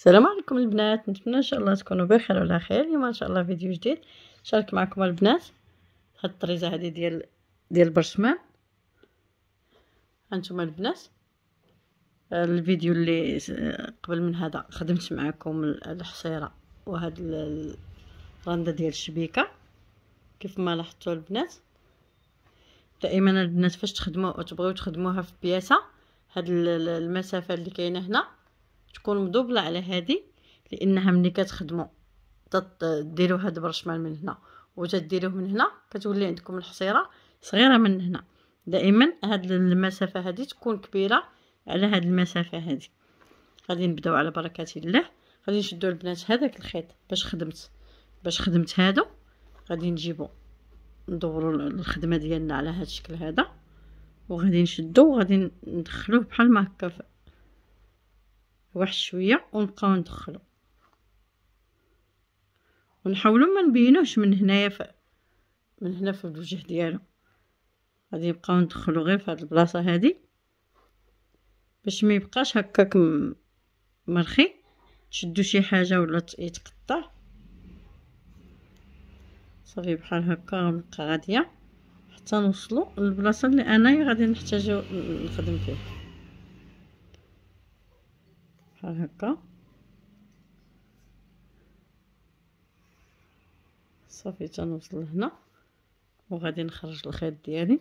السلام عليكم البنات، نتمنى ان شاء الله تكونوا بخير وعلى خير. اليوم ان شاء الله فيديو جديد نشارك معكم البنات هاد الطريزه هذه ديال البرشمان. هانتوما البنات الفيديو اللي قبل من هذا خدمت معكم الحصيره وهاد الرنده ديال الشبيكه. كيف ما لاحظتوا البنات دائما البنات فاش تخدموا وتبغيو تخدموها في بياسه، هاد المسافه اللي كاينه هنا تكون مدوبله على هذه، لانها ملي كتخدموا تديروا هاد البرشمان من هنا وتديروه من هنا كتولي عندكم الحصيره صغيره من هنا. دائما هاد المسافه هذه تكون كبيره على هاد المسافه هذه. غادي نبداو على بركه الله. غادي نشدوا البنات هذاك الخيط باش خدمت هادو، غادي نجيبو ندوروا الخدمه ديالنا على هاد الشكل هذا، وغادي نشدو وغادي ندخلوه بحال ما هكا واحد شويه، ونبقاو ندخلو ونحاولوا ما نبينوش من هنايا من هنا في الوجه ديالو. غادي نبقاو ندخلو غير في هاد البلاصه هادي باش ما يبقاش هكاك مرخي تشدوا شي حاجه ولا يتقطع. صافي بحال هكا غنبقى غاديه حتى نوصلوا للبلاصه اللي انايا غادي نحتاجو نخدم فيه. بحال هكا صافي تنوصل لهنا، وغادي نخرج الخيط ديالي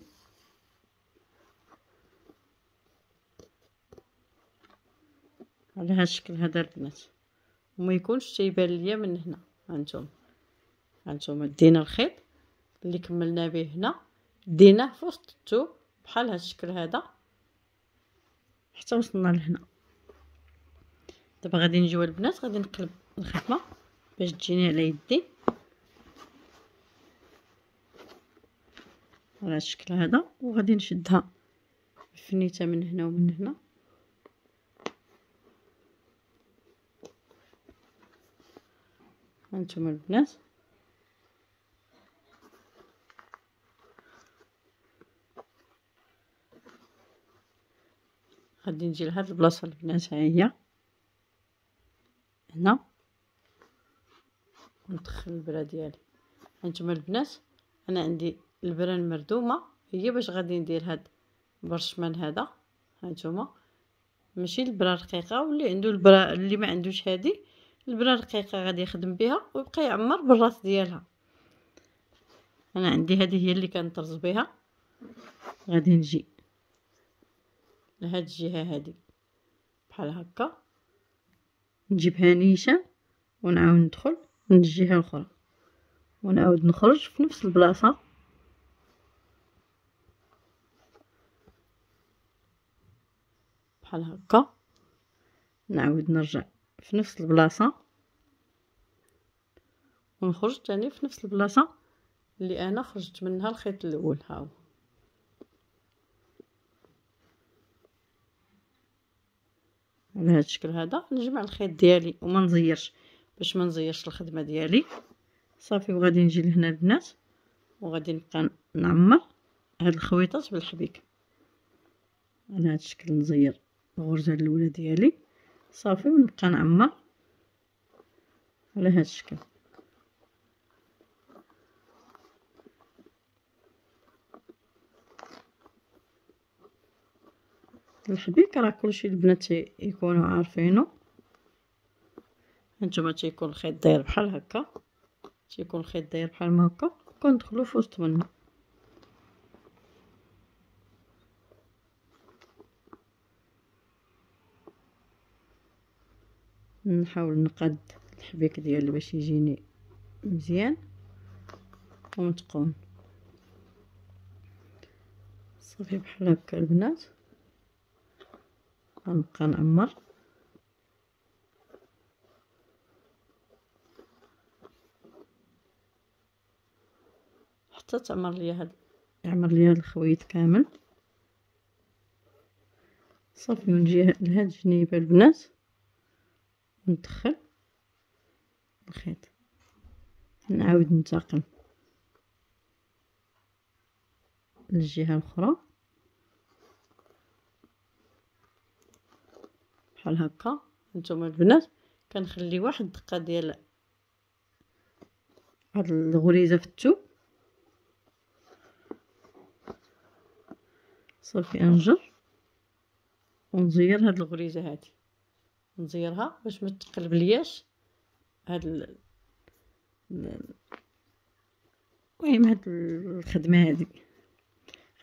على هذا الشكل هذا البنات، وما يكونش تيبان ليا من هنا. هانتوما دينا الخيط اللي كملنا به هنا، ديناه في وسط الثوب بحال هذا الشكل هذا حتى وصلنا لهنا. دابا غادي نجيو البنات غادي نقلب الخدمه باش تجيني على يدي على هذا الشكل هذا، وغادي نشدها بفنيته من هنا ومن هنا. هانتوما البنات غادي نجي لهاد البلاصه البنات، ها هي هنا، وندخل البره ديالي. هانتوما البنات انا عندي البره المردومه هي باش غادي ندير هاد البرشمان هذا. هانتوما ماشي البره رقيقه، واللي عنده البره اللي ما عندوش هذه البره رقيقه غادي يخدم بها ويبقى يعمر بالراس ديالها. انا عندي هذه هي اللي كنطرز بها. غادي نجي لهاد الجهه هذه بحال هكا، نجيبها نيشان ونعاود ندخل من الجهه الاخرى ونعاود نخرج في نفس البلاصه بحال هكا، نعاود نرجع في نفس البلاصه ونخرج تاني في نفس البلاصه اللي انا خرجت منها الخيط الاول. هاو على هذا الشكل هذا نجمع الخيط ديالي وما نزيرش باش ما نزيرش الخدمه ديالي. صافي وغادي نجي لهنا البنات وغادي نبقى نعمر هاد الخويطات بالحبيك على هذا الشكل. نزير الغرزه الاولى ديالي صافي ونبقى نعمر على هذا الشكل. الحبيك راه كلشي البنات يكونوا عارفينه. هانتوما تيكون الخيط داير بحال هكا، تيكون الخيط داير بحال ما هكا، كندخلو في وسط منه. نحاول نقاد الحبيك ديالي باش يجيني مزيان ومتقون. صافي بحال هكا البنات غنبقى نعمر حتى يعمر ليا هاد الخويط كامل. صافي ونجي لهاد الجنيبه البنات ندخل الخيط، نعاود ننتقل للجهه الاخرى بحال هكا. نتوما البنات كنخلي واحد الدقه ديال هاد الغريزه في الثوب. صافي انجر ونزير هاد الغريزه هادي، نزيرها باش ما تقلب لياش هاد المهم هاد الخدمه هادي.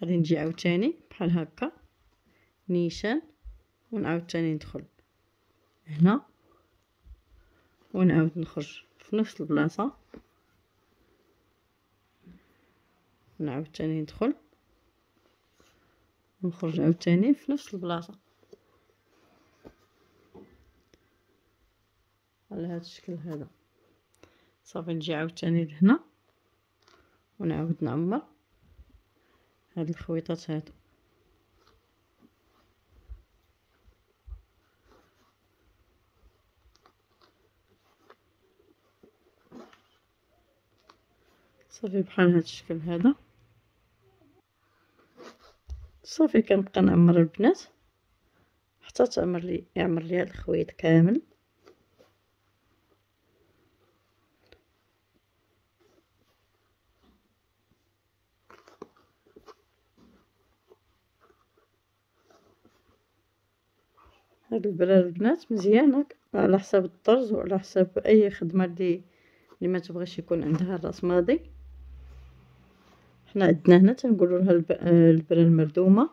غادي نجي عاوتاني بحال هكا نيشان ونعاود تاني ندخل هنا ونعاود نخرج في نفس البلاصه، نعاود تاني ندخل ونخرج عاوتاني في نفس البلاصه على هذا الشكل هذا. صافي نجي عاوتاني لهنا ونعاود نعمر هاد الخويطات هادو. صافي بحال هاد الشكل هذا. صافي كنبقى نعمر البنات حتى يعمر لي هاد الخويط كامل. هاد البرا البنات مزيانه على حساب الطرز وعلى حساب اي خدمه اللي ما تبغيش يكون عندها الراس ماضي. حنا عندنا هنا تنقولوا لها البرا المردومه،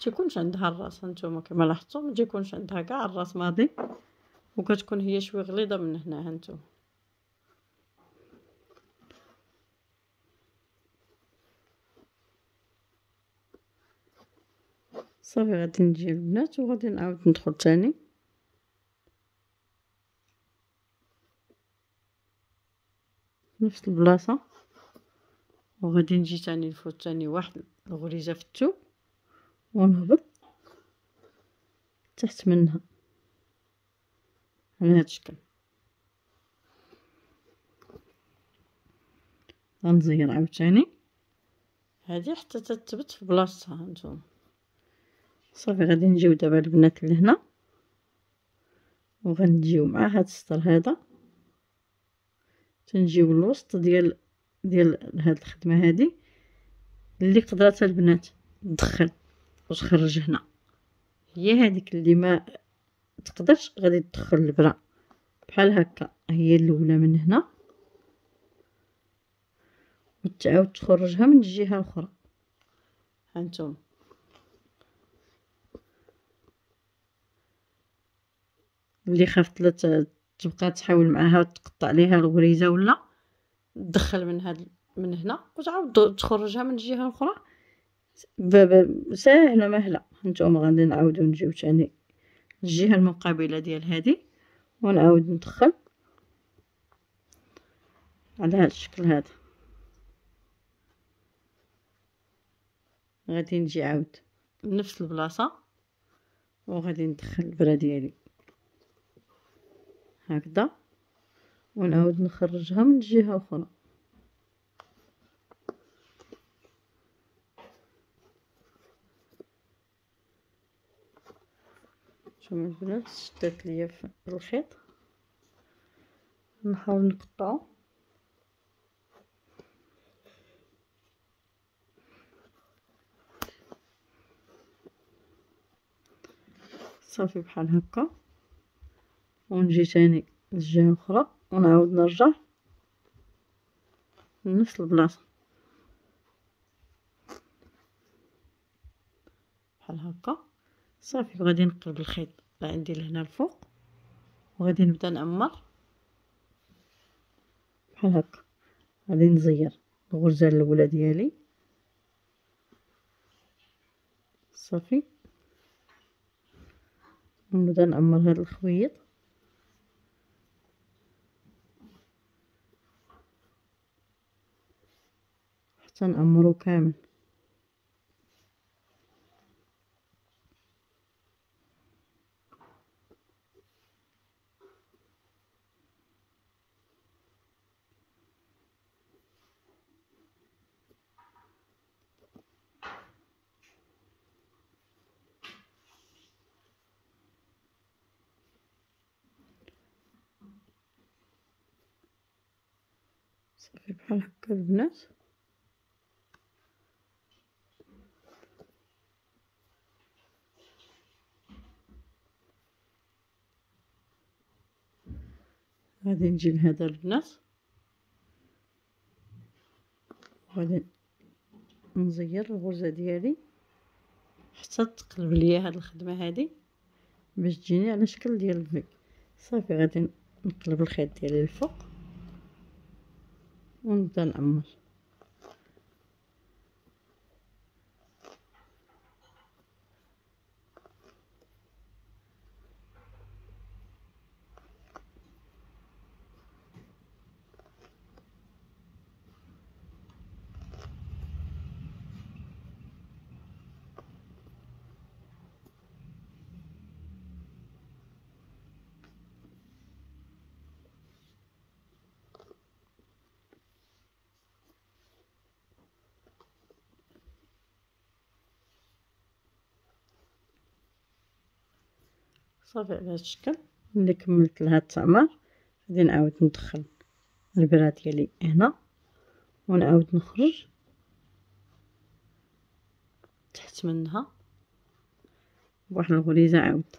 تيكونش عندها الراس. هانتوما كما لاحظتوا ما تيكونش عندها كاع الراس ماضي، وكتكون هي شويه غليظه من هنا. هانتوما صافي غادي نجي البنات وغادي نعاود ندخل تاني نفس البلاصه، وغادي نجي تاني نفوت تاني واحد الغريزه في الثوب ونهبط تحت منها على هذا الشكل. غنزير عاوتاني هذه حتى تثبت في بلاصتها. هانتوما صافي غادي نجيو دابا البنات لهنا وغنجيو مع هاد السطر هذا، تنجيو الوسط ديال هاد الخدمه هذه اللي قدرات البنات تدخل وتخرج هنا. هي هذيك اللي ما تقدرش غادي تدخل البرا بحال هكا، هي الاولى من هنا وتعاود تخرجها من الجهه الاخرى. هانتوما اللي خافت لا تبقى تحاول معاها وتقطع عليها الغريزه ولا تدخل من هنا وتعاود تخرجها من الجهه الاخرى ساهله مهله. هانتوما غادي نعاودو نجيو ثاني الجهه المقابله ديال هذه ونعاود ندخل على هذا الشكل هذا. غادي نجي عاود لنفس البلاصه وغادي ندخل البرا ديالي هكذا ونعاود نخرجها من الجهه اخرى. شوفوا البنات شدات ليا في الخيط، نحاول نقطعو. صافي بحال هكا ونجي تاني للجهه الاخرى ونعاود نرجع لنفس البلاصه بحال هكا. صافي غادي نقلب الخيط عندي لهنا الفوق وغادي نبدا نعمر بحال هكا. غادي نزير الغرزه الاولى ديالي صافي ونبدا نعمر هذا الخويط حتى نعمرو كامل. صافي بحال هكا البنات. غادي نجي لهذا البنات وغادي نزير الغرزه ديالي حتى تقلب ليا هاد الخدمه هادي باش تجيني على شكل ديال الفي. صافي غادي نقلب الخيط ديالي الفوق ونبدا نعمر. صافي على هذا الشكل. ملي كملت لها التعمار غادي نعاود ندخل البرا ديالي هنا ونعاود نخرج تحت منها بواحد الغريزه عاود.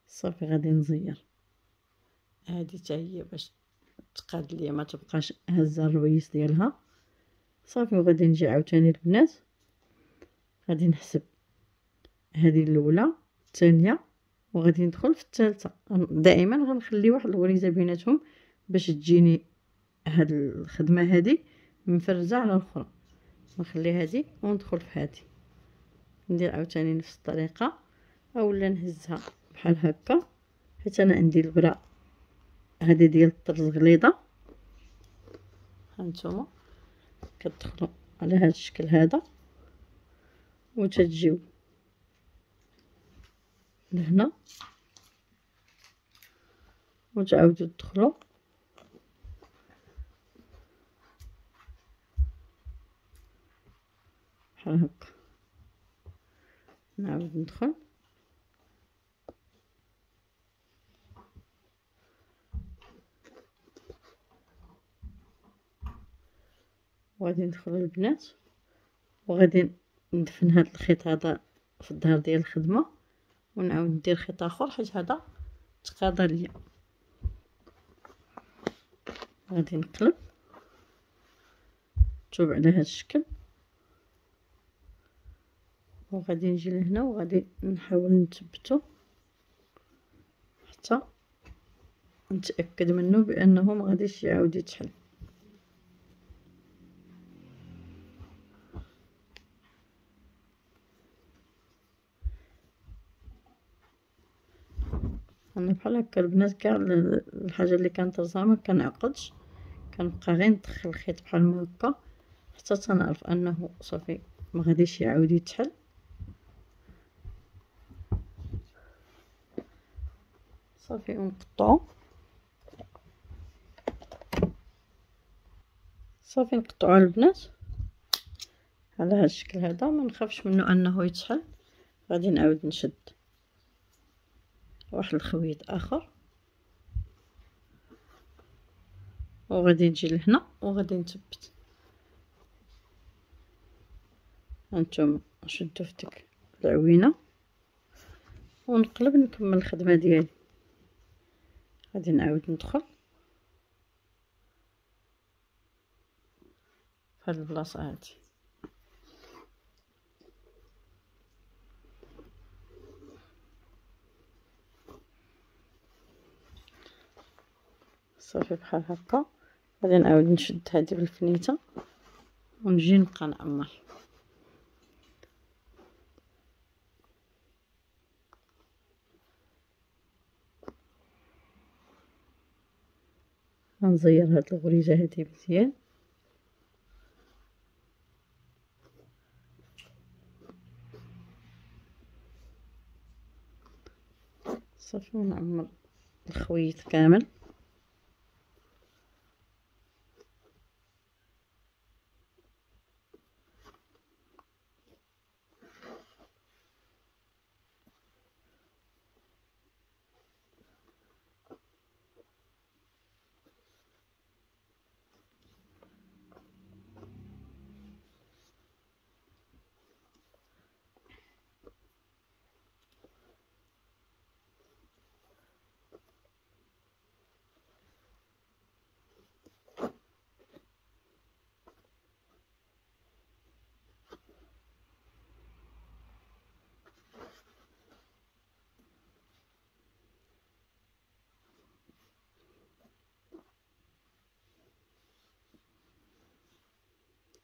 صافي غادي نزير هذه حتى هي باش تقاد ليا ما تبقاش هزه الرويس ديالها. صافي وغادي نجي عاوتاني البنات غادي نحسب هذه الاولى الثانيه وغادي ندخل في الثالثه. دائما غنخلي واحد الغريزه بيناتهم باش تجيني هاد الخدمه هذه مفرزه على الاخرى. نخلي هذه وندخل في هذه ندير عاوتاني نفس الطريقه اولا نهزها بحال هكا حيت انا عندي البرا هذه ديال الطرز غليظه. هانتوما كتدخلوا على هذا الشكل هذا وتتجيو لهنا وتعاودوا تدخلوا بحال هكا. نعاود ندخل وغادي ندخل البنات وغادي ندفن هذا الخيط هذا في الظهر ديال الخدمه ونعاود ندير خيط اخر حيت هذا تقاضى ليا. غادي نقلب شوف على هذا الشكل وغادي نجي لهنا وغادي نحاول نثبتو حتى نتاكد منه بانه ما غاديش يعاود يتحل. انا بحال هكا البنات كاع الحاجه اللي كنطرزها ما كنعقدش كنبقى غير ندخل الخيط بحال ما هكا حتى تنعرف انه صافي ما غاديش يعاود يتحل. صافي ونقطعو صافي نقطعو البنات على هذا الشكل هذا ما نخافش منه انه يتحل. غادي نعاود نشد واحد الخويط اخر وغادي نجي لهنا وغادي نثبت. هانتوما نشدو في ديك العوينه ونقلب نكمل الخدمه ديالي. غادي نعاود ندخل في هاد البلاصه هادي. صافي بحال هكا غادي نعاود نشد هذه بالفنيته ونجي نبقى نعمر. غنزير هاد الغريزه هذه مزيان صافي ونعمر الخويط كامل.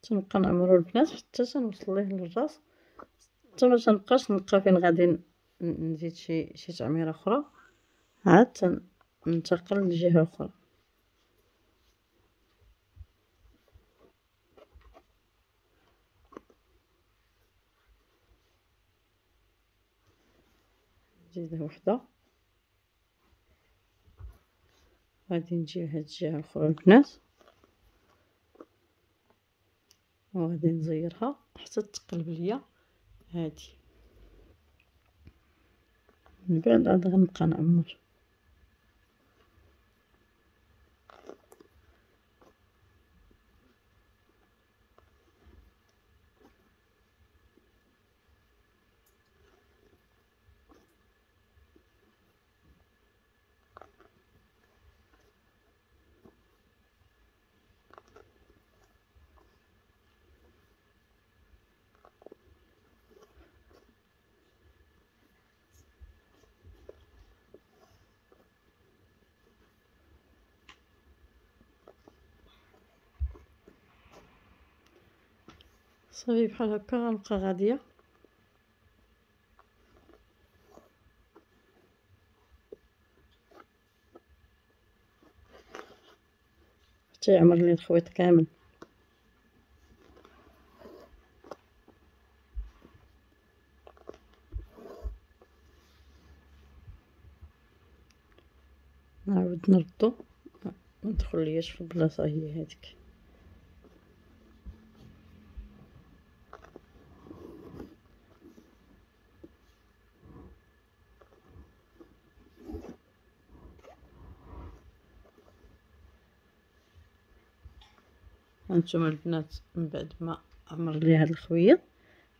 تنبقى نعمرو البنات حتى تنوصل ليه للراس، حتى ما تنبقاش نلقى فين غادي نزيد شي تعميره اخرى، عاد ننتقل للجهه الاخرى. نزيدها وحده، غادي نجيب هاد الجهه الاخرى البنات وغادي نزيرها حتى تقلب ليا هادي، من بعد عاد غنبقى نعمر. صافي بحال هكا غنبقى غاديه حتى يعمر لي الخويط كامل. نعاود نردو، مندخل لياش في البلاصه هي هذيك. هانتوما البنات من بعد ما عمر لي هاد الخويط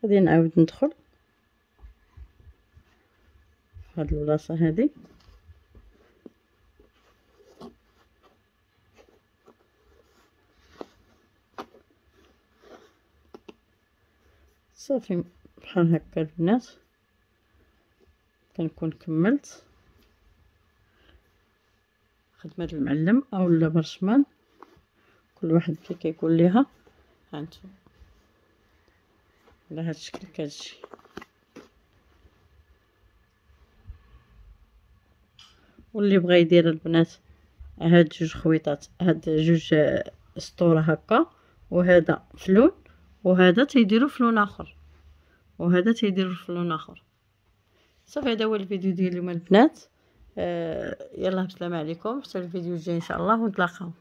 غادي نعاود ندخل في هاد البلاصه هادي، صافي بحال هكا البنات كنكون كملت خدمة المعلم اولا برشمان، كل واحد كي كيقول ليها. هانتوما على هاد الشكل كتجي. واللي بغا يدير البنات هاد جوج خويطات، هاد جوج سطوره هكا، وهذا فلون وهذا تيديروا فلون اخر وهذا تيديروا فلون اخر. صافي هذا هو الفيديو ديال اليوم البنات. يلا بسلام عليكم حتى الفيديو الجاي ان شاء الله ونتلاقاو.